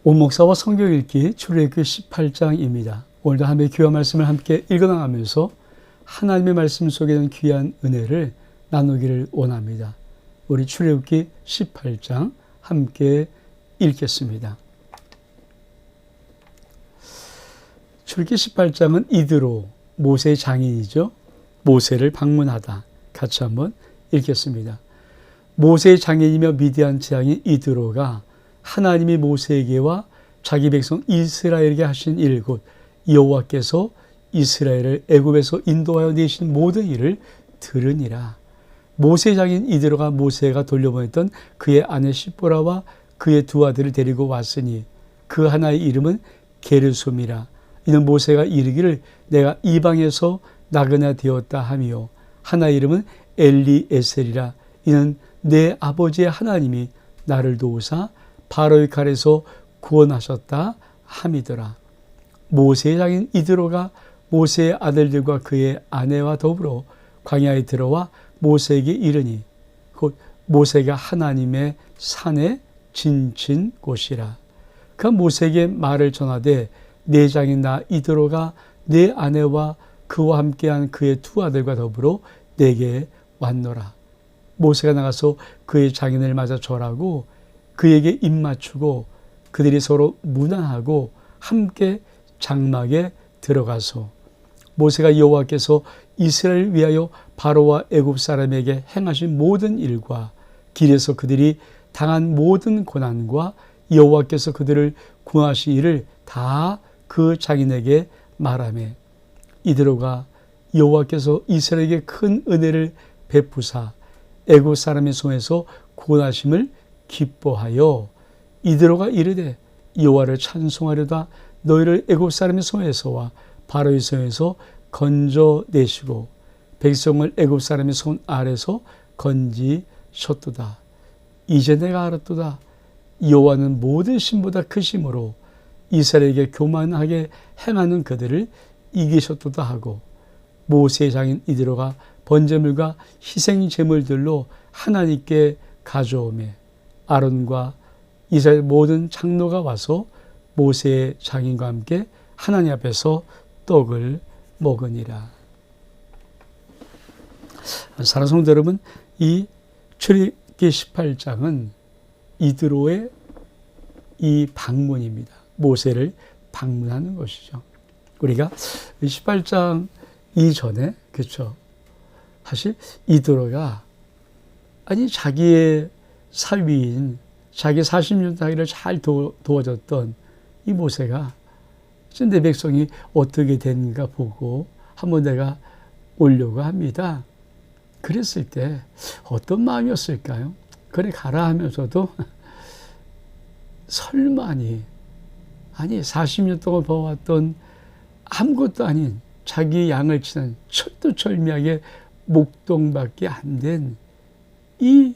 오목사와 성경 읽기 출애굽기 18장입니다. 오늘도 하나님의 귀한 말씀을 함께 읽어나가면서 하나님의 말씀 속에 있는 귀한 은혜를 나누기를 원합니다. 우리 출애굽기 18장 함께 읽겠습니다. 출애굽기 18장은 이드로, 모세의 장인이죠. 모세를 방문하다. 같이 한번 읽겠습니다. 모세의 장인이며 미디안 지왕인 이드로가 하나님이 모세에게와 자기 백성 이스라엘에게 하신 일, 곧 여호와께서 이스라엘을 애굽에서 인도하여 내신 모든 일을 들으니라. 모세의 장인 이드로가 모세가 돌려보냈던 그의 아내 시보라와 그의 두 아들을 데리고 왔으니 그 하나의 이름은 게르솜이라. 이는 모세가 이르기를 내가 이방에서 나그네 되었다 하며 하나의 이름은 엘리에셀이라. 이는 내 아버지의 하나님이 나를 도우사 바로의 칼에서 구원하셨다 함이더라. 모세의 장인 이드로가 모세의 아들들과 그의 아내와 더불어 광야에 들어와 모세에게 이르니 곧 모세가 하나님의 산에 진친 곳이라. 그 모세에게 말을 전하되 내 장인 나 이드로가 내 아내와 그와 함께한 그의 두 아들과 더불어 내게 왔노라. 모세가 나가서 그의 장인을 맞아 절하고 그에게 입맞추고 그들이 서로 문안하고 함께 장막에 들어가서 모세가 여호와께서 이스라엘을 위하여 바로와 애굽 사람에게 행하신 모든 일과 길에서 그들이 당한 모든 고난과 여호와께서 그들을 구하신 일을 다 그 장인에게 말하매 이드로가 여호와께서 이스라엘에게 큰 은혜를 베푸사 애굽 사람의 손에서 구원하심을 기뻐하여 이드로가 이르되 여호와를 찬송하려다 너희를 애굽 사람의 손에서와 바로의 손에서 건져내시고 백성을 애굽 사람의 손 아래서 건지셨도다. 이제 내가 알았도다. 여호와는 모든 신보다 크심으로 이스라엘에게 교만하게 행하는 그들을 이기셨도다 하고 모세의 장인 이드로가 번제물과 희생 제물들로 하나님께 가져오매 아론과 이스라엘 모든 장로가 와서 모세의 장인과 함께 하나님 앞에서 떡을 먹으니라. 사랑하는 성도 여러분, 이 출애굽기 18장은 이드로의 이 방문입니다. 모세를 방문하는 것이죠. 우리가 18장 이전에 그렇죠. 사실 이드로가 자기의 사위인 자기 40년 자기를 잘 도와줬던 이 모세가 내 백성이 어떻게 되는가 보고 한번 내가 오려고 합니다. 그랬을 때 어떤 마음이었을까요? 그래 가라 하면서도 설마니 40년 동안 봐왔던 아무것도 아닌 자기 양을 치는 철두철미하게 목동밖에 안 된 이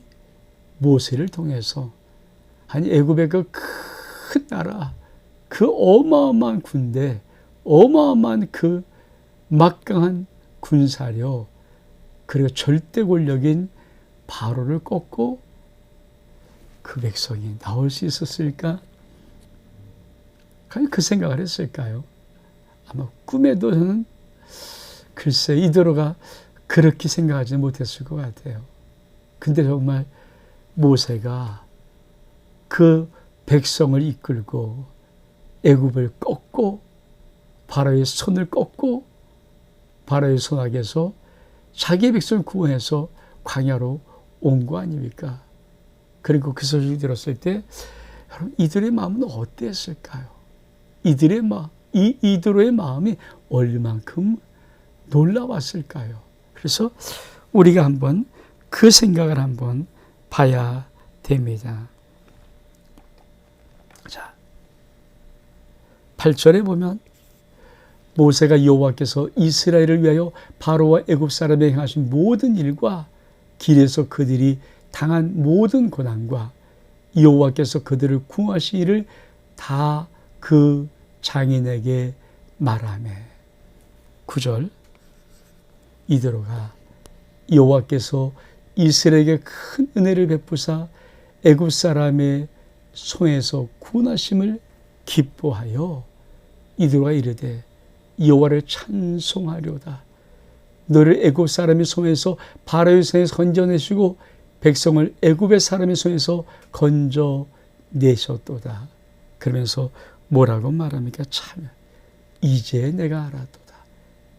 모세를 통해서 애굽의 그 큰 나라, 그 어마어마한 군대, 어마어마한 그 막강한 군사력, 그리고 절대 권력인 바로를 꺾고 그 백성이 나올 수 있었을까? 과연 그 생각을 했을까요? 아마 꿈에도 저는 글쎄 이드로가 그렇게 생각하지 못했을 것 같아요. 근데 정말 모세가 그 백성을 이끌고 애굽을 꺾고 바로의 손을 꺾고 바로의 손아귀에서 자기의 백성을 구원해서 광야로 온 거 아닙니까? 그리고 그 소식을 들었을 때 여러분 이들의 마음은 어땠을까요? 이드로의 마음이 얼만큼 놀라웠을까요? 그래서 우리가 한번 그 생각을 한번 봐야 됩니다. 자, 8절에 보면 모세가 여호와께서 이스라엘을 위하여 바로와 애굽 사람에 행하신 모든 일과 길에서 그들이 당한 모든 고난과 여호와께서 그들을 구하신 일을 다 그 장인에게 말하매 9절 이드로가 여호와께서 이스라엘에게 큰 은혜를 베푸사 애굽 사람의 손에서 구원하심을 기뻐하여 이들과 이르되 여호와를 찬송하려다. 너를 애굽 사람의 손에서 바로의 손에서 건져내시고 백성을 애굽의 사람의 손에서 건져내셨도다. 그러면서 뭐라고 말합니까? 참 이제 내가 알았도다.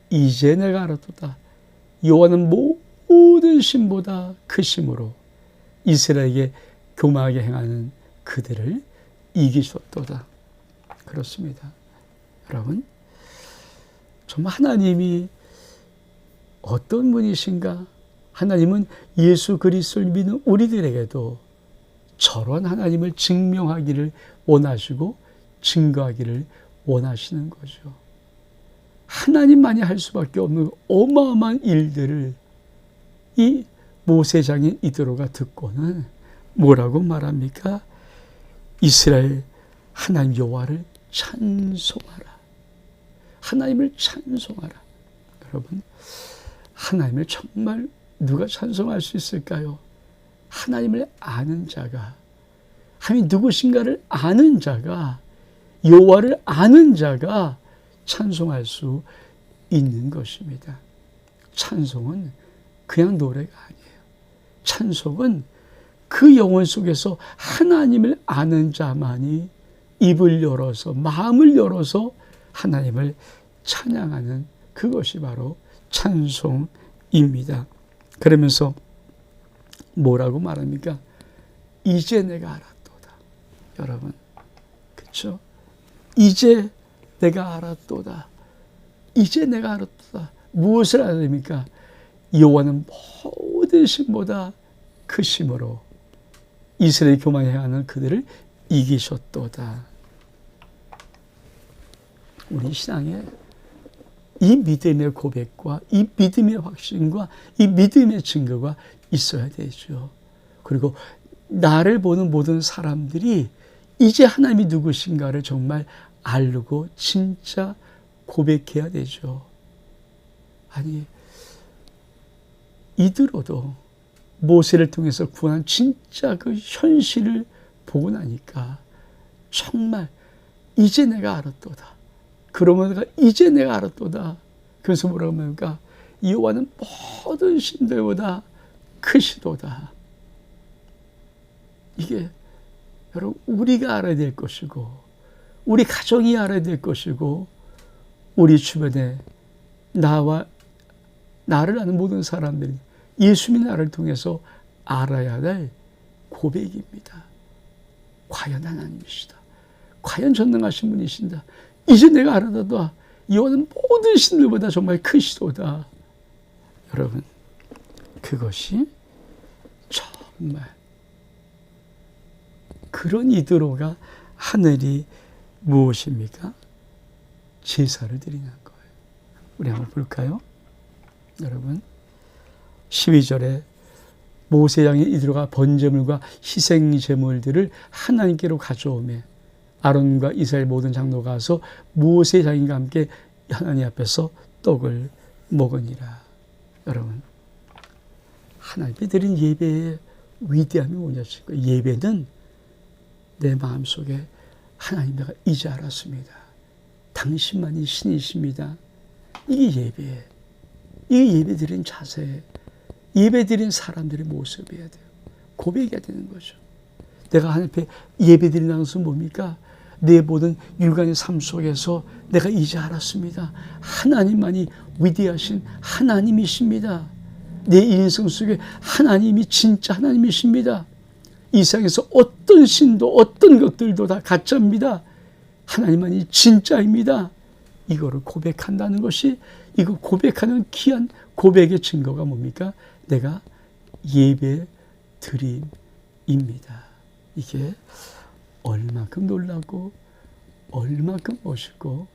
이제 내가 알았도다. 여호와는 모든 신보다 크심으로 이스라엘에게 교만하게 행하는 그들을 이기셨도다. 그렇습니다. 여러분, 정말 하나님이 어떤 분이신가? 하나님은 예수 그리스도를 믿는 우리들에게도 저런 하나님을 증명하기를 원하시고 증거하기를 원하시는 거죠. 하나님만이 할 수밖에 없는 어마어마한 일들을 이 모세장인 이드로가 듣고는 뭐라고 말합니까? 이스라엘 하나님 여호와를 찬송하라. 하나님을 찬송하라. 여러분, 하나님을 정말 누가 찬송할 수 있을까요? 하나님을 아는 자가, 하나님이 누구신가를 아는 자가, 여호와를 아는 자가 찬송할 수 있는 것입니다. 찬송은 그냥 노래가 아니에요. 찬송은 그 영혼 속에서 하나님을 아는 자만이 입을 열어서, 마음을 열어서 하나님을 찬양하는 그것이 바로 찬송입니다. 그러면서 뭐라고 말합니까? 이제 내가 알았도다. 여러분, 그렇죠? 이제 내가 알았도다. 이제 내가 알았도다. 무엇을 알았습니까? 여호와는 모든 신보다 크심으로 이스라엘 교만해 하는 그들을 이기셨도다. 우리 신앙에 이 믿음의 고백과 이 믿음의 확신과 이 믿음의 증거가 있어야 되죠. 그리고 나를 보는 모든 사람들이 이제 하나님이 누구신가를 정말 알고 진짜 고백해야 되죠. 아니, 이들어도 모세를 통해서 구한 진짜 그 현실을 보고 나니까 정말 이제 내가 알았도다. 그러면 내가 이제 내가 알았도다. 그래서 뭐라고 합니까? 여호와는 모든 신들보다 크시도다. 이게 여러분 우리가 알아야 될 것이고 우리 가정이 알아야 될 것이고 우리 주변에 나와 나를 아는 모든 사람들이 예수님의 나를 통해서 알아야 될 고백입니다. 과연 하나님이시다. 과연 전능하신 분이신다. 이제 내가 알아도다. 여호와는 모든 신들보다 정말 크시도다. 여러분, 그것이 정말 그런 이드로가 하늘이 무엇입니까? 제사를 드리는 거예요. 우리 한번 볼까요? 여러분, 12절에 모세양의 이드로가 번제물과 희생제물들을 하나님께로 가져오매 아론과 이스라엘 모든 장로가 가서 모세장인과 함께 하나님 앞에서 떡을 먹으니라. 여러분, 하나님께 드린 예배의 위대함이 뭐냐면 예배는 내 마음속에 하나님 내가 이제 알았습니다. 당신만이 신이십니다. 이게 예배예요. 이게 예배 드린 자세, 예배 드린 사람들의 모습이어야 돼요. 고백해야 되는 거죠. 내가 하나님 앞에 예배 드리는 것은 뭡니까? 내 모든 일간의 삶 속에서 내가 이제 알았습니다. 하나님만이 위대하신 하나님이십니다. 내 인생 속에 하나님이 진짜 하나님이십니다. 이 세상에서 어떤 신도 어떤 것들도 다 가짜입니다. 하나님만이 진짜입니다. 이거를 고백한다는 것이, 이거 고백하는 귀한 고백의 증거가 뭡니까? 내가 예배 드림입니다. 이게 얼만큼 놀라고 얼만큼 멋있고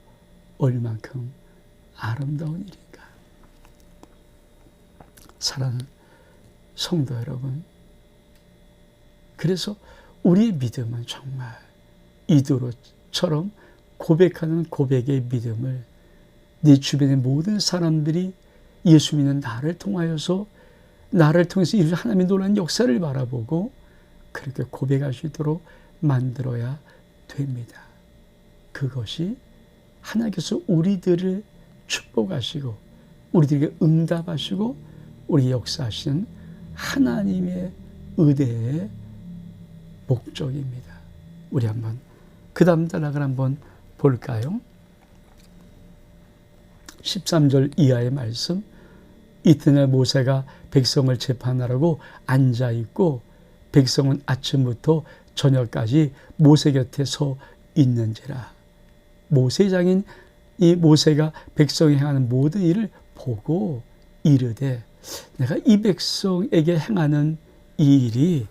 얼만큼 아름다운 일인가. 사랑하는 성도 여러분, 그래서 우리의 믿음은 정말 이드로처럼 고백하는 고백의 믿음을 네 주변의 모든 사람들이 예수 믿는 나를 통하여서, 나를 통해서 이 하나님의 놀라운 역사를 바라보고 그렇게 고백할 수 있도록 만들어야 됩니다. 그것이 하나님께서 우리들을 축복하시고 우리들에게 응답하시고 우리 역사하시는 하나님의 의대의 목적입니다. 우리 한번 그 다음 단락을 한번 볼까요? 13절 이하의 말씀. 이튿날 모세가 백성을 재판하라고 앉아있고 백성은 아침부터 저녁까지 모세 곁에 서 있는지라. 모세장인 이 모세가 백성이 행하는 모든 일을 보고 이르되 내가 이 백성에게 행하는 이 일이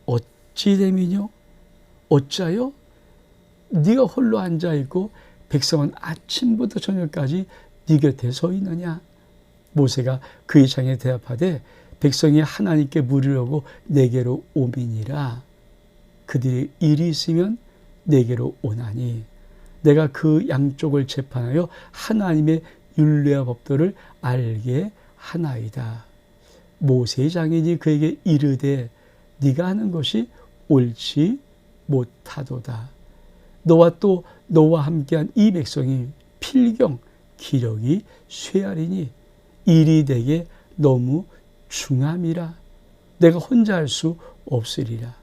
어찌 됨이뇨? 어찌하여 네가 홀로 앉아있고 백성은 아침부터 저녁까지 네 곁에 서 있느냐? 모세가 그의 장에 대답하되 백성이 하나님께 물으려고 내게로 오미니라. 그들이 일이 있으면 내게로 오나니 내가 그 양쪽을 재판하여 하나님의 율례와 법도를 알게 하나이다. 모세의 장인이 그에게 이르되 네가 하는 것이 옳지 못하도다. 너와 또 너와 함께한 이 백성이 필경 기력이 쇠하리니 일이 내게 너무 중함이라. 내가 혼자 할 수 없으리라.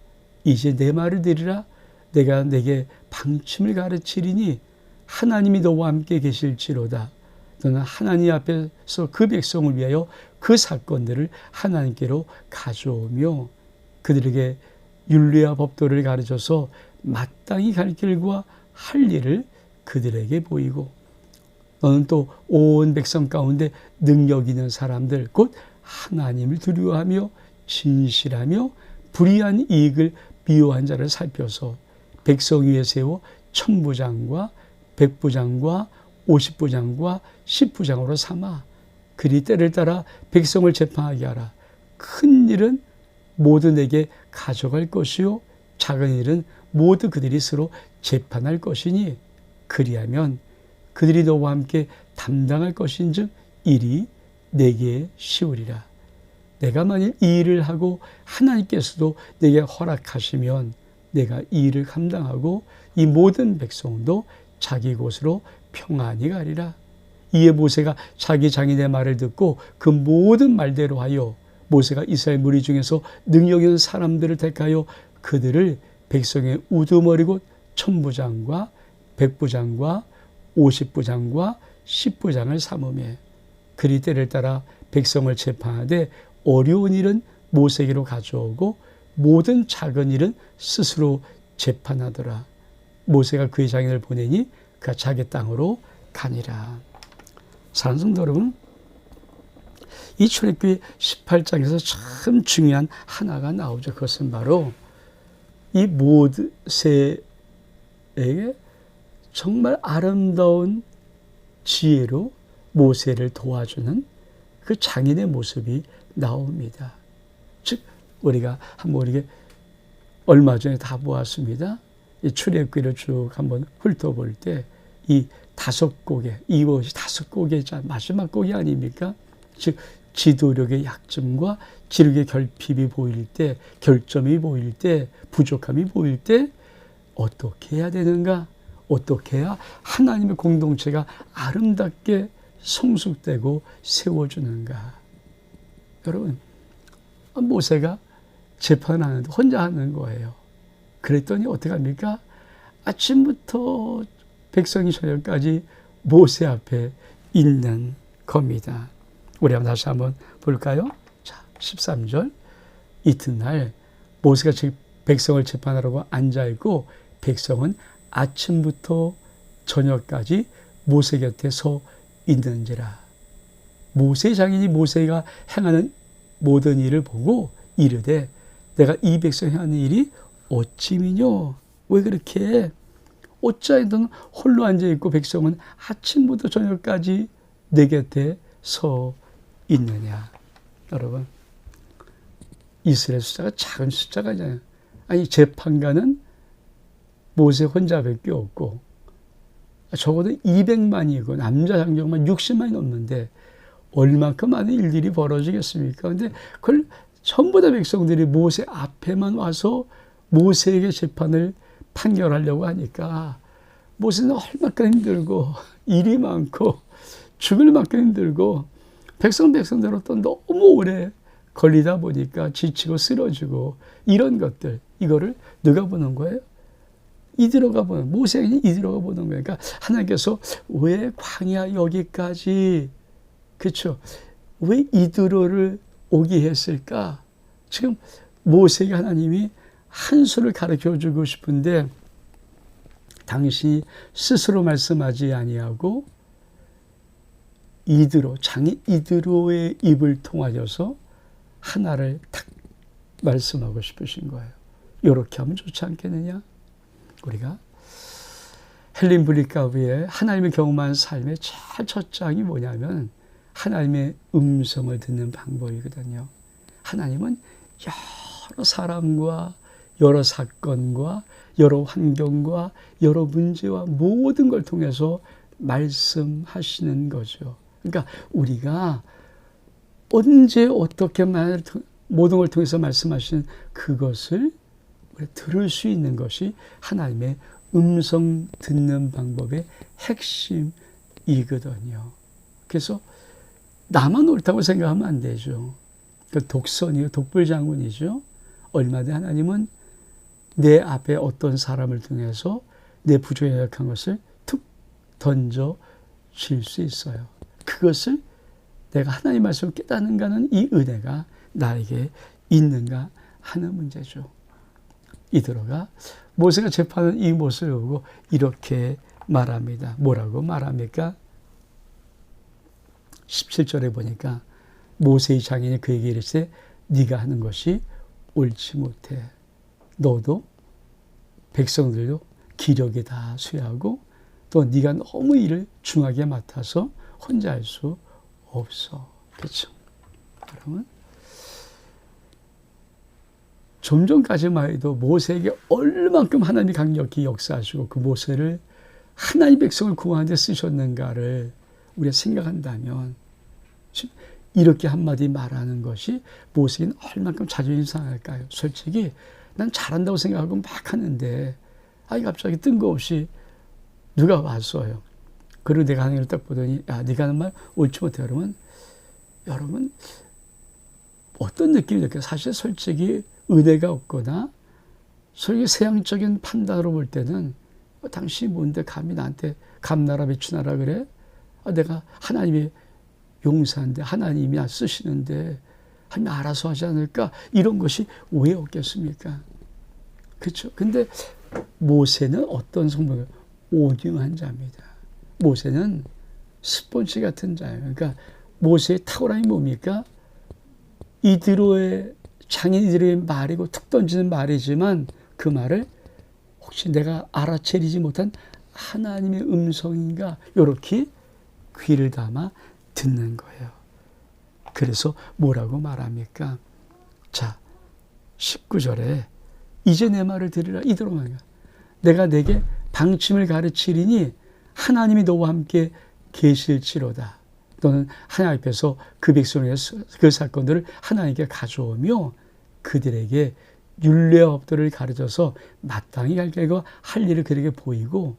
이제 내 말을 들으라. 내가 내게 방침을 가르치리니 하나님이 너와 함께 계실지로다. 너는 하나님 앞에서 그 백성을 위하여 그 사건들을 하나님께로 가져오며 그들에게 율례와 법도를 가르쳐서 마땅히 갈 길과 할 일을 그들에게 보이고 너는 또 온 백성 가운데 능력 있는 사람들 곧 하나님을 두려워하며 진실하며 불의한 이익을 미워한 자를 살펴서 백성 위에 세워 천부장과 백부장과 50부장과 10부장으로 삼아 그리 때를 따라 백성을 재판하게 하라. 큰 일은 모두 내게 가져갈 것이요 작은 일은 모두 그들이 서로 재판할 것이니 그리하면 그들이 너와 함께 담당할 것인즉 일이 내게 쉬우리라. 내가 만일 이 일을 하고 하나님께서도 내게 허락하시면 내가 이 일을 감당하고 이 모든 백성도 자기 곳으로 평안히 가리라. 이에 모세가 자기 장인의 말을 듣고 그 모든 말대로 하여 모세가 이스라엘 무리 중에서 능력 있는 사람들을 택하여 그들을 백성의 우두머리 곧 천부장과 백부장과 50부장과 10부장을 삼으매 그리 때를 따라 백성을 재판하되 어려운 일은 모세에게로 가져오고 모든 작은 일은 스스로 재판하더라. 모세가 그의 장인을 보내니 그가 자기 땅으로 가니라. 사랑하는 성도 여러분, 이 출애굽기 18장에서 참 중요한 하나가 나오죠. 그것은 바로 이 모세에게 정말 아름다운 지혜로 모세를 도와주는 그 장인의 모습이 나옵니다. 즉 우리가 한번 이렇게 얼마 전에 다 보았습니다. 이 출애굽기를 쭉 한번 훑어볼 때 이 5곡의 이것이 5곡의 마지막 곡이 아닙니까? 즉 지도력의 약점과 지력의 결핍이 보일 때, 결점이 보일 때, 부족함이 보일 때 어떻게 해야 되는가? 어떻게 해야 하나님의 공동체가 아름답게 성숙되고 세워주는가? 여러분, 모세가 재판하는데 혼자 하는 거예요. 그랬더니 어떻게 합니까? 아침부터 백성이 저녁까지 모세 앞에 있는 겁니다. 우리 한번 다시 한번 볼까요? 자, 13절. 이튿날 모세가 백성을 재판하라고 앉아있고 백성은 아침부터 저녁까지 모세 곁에 서 있는지라. 모세 장인이 모세가 행하는 모든 일을 보고 이르되 내가 이 백성이 하는 일이 어찌미뇨? 왜 그렇게 해? 어찌하여 너는 홀로 앉아있고 백성은 아침부터 저녁까지 내 곁에 서 있느냐? 여러분, 이스라엘 숫자가 작은 숫자가 아니잖아요. 아니, 재판관은 모세 혼자밖에 없고 적어도 200만이고 남자 장정만 60만이 넘는데 얼만큼 많은 일들이 벌어지겠습니까? 근데 그걸 전부 다 백성들이 모세 앞에만 와서 모세에게 재판을 판결하려고 하니까 모세는 얼마큼 힘들고 일이 많고 죽을 만큼 힘들고 백성대로 또 너무 오래 걸리다 보니까 지치고 쓰러지고 이런 것들, 이거를 누가 보는 거예요? 이드로가 보는, 모세가 이드로가 보는 거예요. 그러니까 하나님께서 왜 광야 여기까지, 그렇죠? 왜 이드로를 오게 했을까? 지금 모세에게 하나님이 한 수를 가르쳐 주고 싶은데 당신이 스스로 말씀하지 아니하고 이드로, 장인 이드로의 입을 통하여서 하나를 탁 말씀하고 싶으신 거예요. 이렇게 하면 좋지 않겠느냐? 우리가 헬린 블리카우의 하나님을 경험한 삶의 제일 첫 장이 뭐냐면 하나님의 음성을 듣는 방법이거든요. 하나님은 여러 사람과 여러 사건과 여러 환경과 여러 문제와 모든 걸 통해서 말씀하시는 거죠. 그러니까 우리가 언제 어떻게 모든 걸 통해서 말씀하시는 그것을 들을 수 있는 것이 하나님의 음성 듣는 방법의 핵심이거든요. 그래서 나만 옳다고 생각하면 안 되죠. 그 독선이요, 독불장군이죠. 얼마든지 하나님은 내 앞에 어떤 사람을 통해서 내 부족한 것을 툭 던져 줄 수 있어요. 그것을 내가 하나님 말씀을 깨닫는가는 이 은혜가 나에게 있는가 하는 문제죠. 이드로가 모세가 재판하는 이 모습을 보고 이렇게 말합니다. 뭐라고 말합니까? 17절에 보니까 모세의 장인이 그에게 이르시되 네가 하는 것이 옳지 못해. 너도 백성들도 기력이 다 쇠하고 또 네가 너무 일을 중하게 맡아서 혼자 할 수 없어. 그렇죠? 그러면 좀 전까지만 해도 모세에게 얼만큼 하나님이 강력히 역사하시고 그 모세를 하나님 백성을 구하는 데 쓰셨는가를 우리가 생각한다면 이렇게 한마디 말하는 것이 모세에게는 얼만큼 자존심 상할까요? 솔직히 난 잘한다고 생각하고 막 하는데 갑자기 뜬금없이 누가 왔어요. 그리고 내가 하는 걸 딱 보더니 야, 네가 하는 말 옳지 못해. 여러분 어떤 느낌이 들까요? 사실 솔직히 은혜가 없거나 솔직히 세상적인 판단으로 볼 때는 당신이 뭔데 감히 나한테 감나라 비추나라 그래? 내가 하나님의 용사인데 하나님이 나 쓰시는데 하나님 알아서 하지 않을까? 이런 것이 왜 없겠습니까? 그렇죠? 근데 모세는 어떤 성품이에요? 온유한 자입니다. 모세는 스폰지 같은 자예요. 그러니까 모세의 탁월함이 뭡니까? 이드로의 장인 이드로의 말이고 툭 던지는 말이지만 그 말을 혹시 내가 알아채리지 못한 하나님의 음성인가? 이렇게 귀를 담아 듣는 거예요. 그래서 뭐라고 말합니까? 자, 19절에 이제 내 말을 들으라. 이드로가 내가 내게 방침을 가르치리니 하나님이 너와 함께 계실지로다. 너는 하나님 앞에서 그 백성을 위해서 그 사건들을 하나님께 가져오며 그들에게 율례와 법도를 가르쳐서 마땅히 할 일을 그들에게 보이고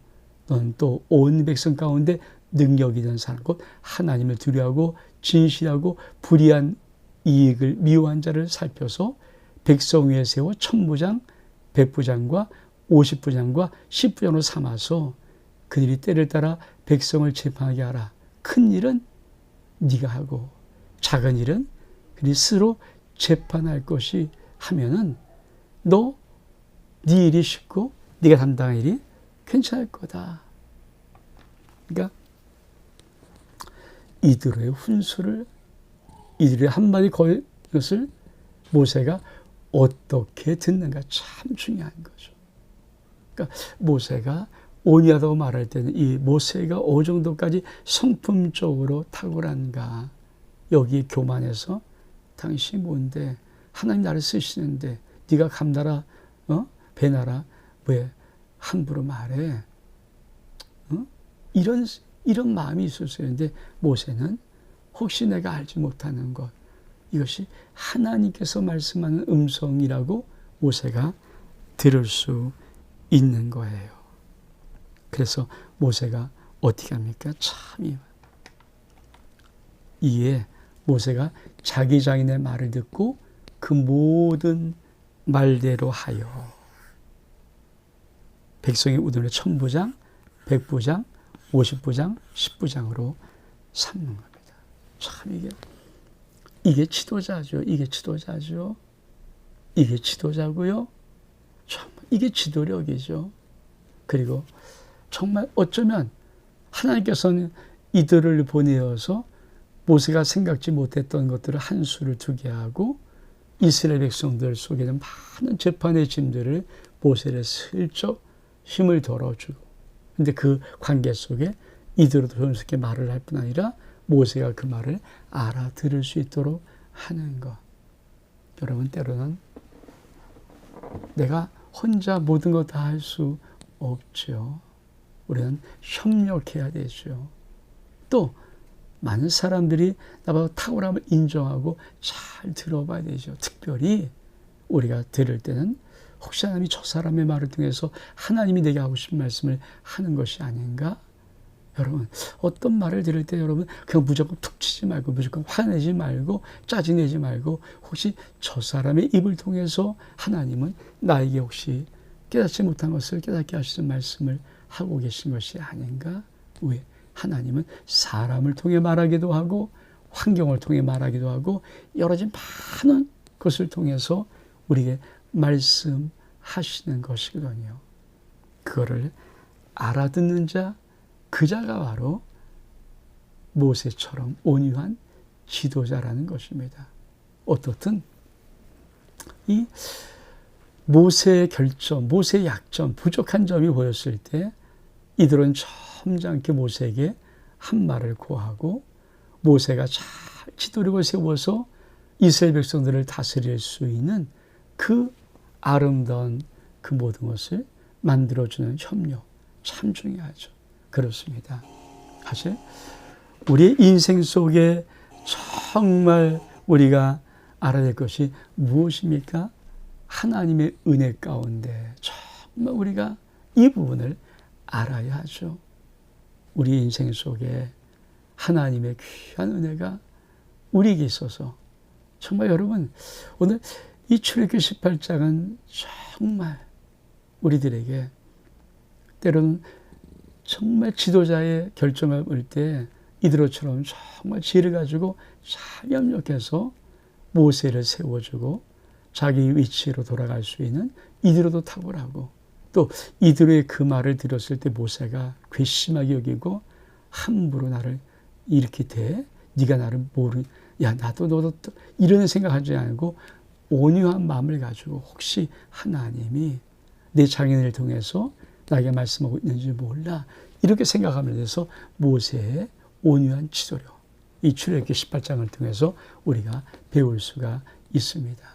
너는 또 온 백성 가운데 능력 있는 사람 곧 하나님을 두려워하고 진실하고 불의한 이익을 미워한 자를 살펴서 백성 위에 세워 천부장, 백부장과 50부장과 10부장으로 삼아서 그들이 때를 따라 백성을 재판하게 하라. 큰 일은 네가 하고 작은 일은 그들이 스스로 재판할 것이 하면은 네 일이 쉽고 네가 담당할 일이 괜찮을 거다. 그러니까 이드로의 훈수를 이드로의 한마디 것을 모세가 어떻게 듣는가 참 중요한 거죠. 그러니까 모세가 온유하다고 말할 때는 이 모세가 어느 정도까지 성품적으로 탁월한가. 여기 교만해서 당신이 뭔데 하나님 나를 쓰시는데 네가 감나라 배나라 왜 함부로 말해. 이런 마음이 있었어요. 그런데 모세는 혹시 내가 알지 못하는 것 이것이 하나님께서 말씀하는 음성이라고 모세가 들을 수 있는 거예요. 그래서 모세가 어떻게 합니까? 참 이에 모세가 자기 장인의 말을 듣고 그 모든 말대로 하여 백성의 우둔을 1000부장, 100부장, 50부장, 10부장으로 삼는 겁니다. 참 이게 지도자죠. 이게 지도자죠. 이게 지도자고요. 참 이게 지도력이죠. 그리고 정말 어쩌면 하나님께서는 이들을 보내어서 모세가 생각지 못했던 것들을 한 수를 두게 하고 이스라엘 백성들 속에는 많은 재판의 짐들을 모세를 슬쩍 힘을 덜어주고, 근데 그 관계 속에 이들도 자연스럽게 말을 할 뿐 아니라 모세가 그 말을 알아들을 수 있도록 하는 것. 여러분, 때로는 내가 혼자 모든 것 다 할 수 없죠. 우리는 협력해야 되죠. 또 많은 사람들이 나보다 탁월함을 인정하고 잘 들어봐야 되죠. 특별히 우리가 들을 때는 혹시 하나님이 저 사람의 말을 통해서 하나님이 내게 하고 싶은 말씀을 하는 것이 아닌가? 여러분, 어떤 말을 들을 때 여러분 그냥 무조건 툭 치지 말고, 무조건 화내지 말고, 짜증내지 말고, 혹시 저 사람의 입을 통해서 하나님은 나에게 혹시 깨닫지 못한 것을 깨닫게 하시는 말씀을 하고 계신 것이 아닌가? 왜? 하나님은 사람을 통해 말하기도 하고 환경을 통해 말하기도 하고 여러 가지 많은 것을 통해서 우리에게 말씀하시는 것이거든요. 그거를 알아듣는 자, 그 자가 바로 모세처럼 온유한 지도자라는 것입니다. 어떻든 이 모세의 결점, 모세의 약점, 부족한 점이 보였을 때 이들은 점잖게 모세에게 한 말을 고하고 모세가 잘 지도력을 세워서 이스라엘 백성들을 다스릴 수 있는 그 아름다운 그 모든 것을 만들어주는 협력, 참 중요하죠. 그렇습니다. 사실 우리의 인생 속에 정말 우리가 알아야 될 것이 무엇입니까? 하나님의 은혜 가운데 정말 우리가 이 부분을 알아야 하죠. 우리 인생 속에 하나님의 귀한 은혜가 우리에게 있어서 정말 여러분, 오늘 이 출애굽기 18장은 정말 우리들에게 때로는 정말 지도자의 결정을 볼 때 이들처럼 정말 지혜를 가지고 잘 협력해서 모세를 세워주고 자기 위치로 돌아갈 수 있는 이들도 탁월하고, 또 이들의 그 말을 들었을 때 모세가 괘씸하게 여기고 함부로 나를 이렇게 대, 네가 나를 야 나도 너도 이런 생각하지 않고 온유한 마음을 가지고 혹시 하나님이 내 장인을 통해서 나에게 말씀하고 있는지 몰라, 이렇게 생각하면서 모세의 온유한 지도력, 이 출애굽기 18장을 통해서 우리가 배울 수가 있습니다.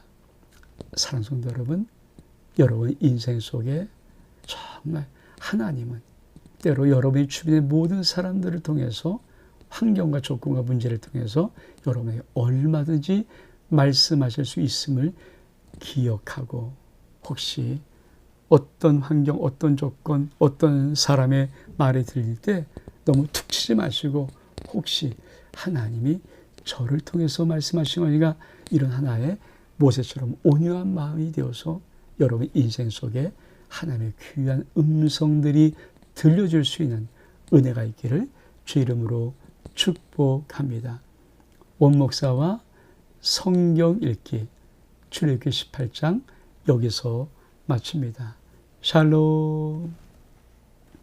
사랑하는 성도 여러분, 여러분 인생 속에 정말 하나님은 때로 여러분의 주변의 모든 사람들을 통해서 환경과 조건과 문제를 통해서 여러분에게 얼마든지 말씀하실 수 있음을 기억하고, 혹시 어떤 환경, 어떤 조건, 어떤 사람의 말이 들릴 때 너무 툭 치지 마시고 혹시 하나님이 저를 통해서 말씀하신 거니까 이런 하나의 모세처럼 온유한 마음이 되어서 여러분 인생 속에 하나님의 귀한 음성들이 들려줄 수 있는 은혜가 있기를 주 이름으로 축복합니다. 원목사와 성경 읽기 출애굽기 18장 여기서 마칩니다. 샬롬.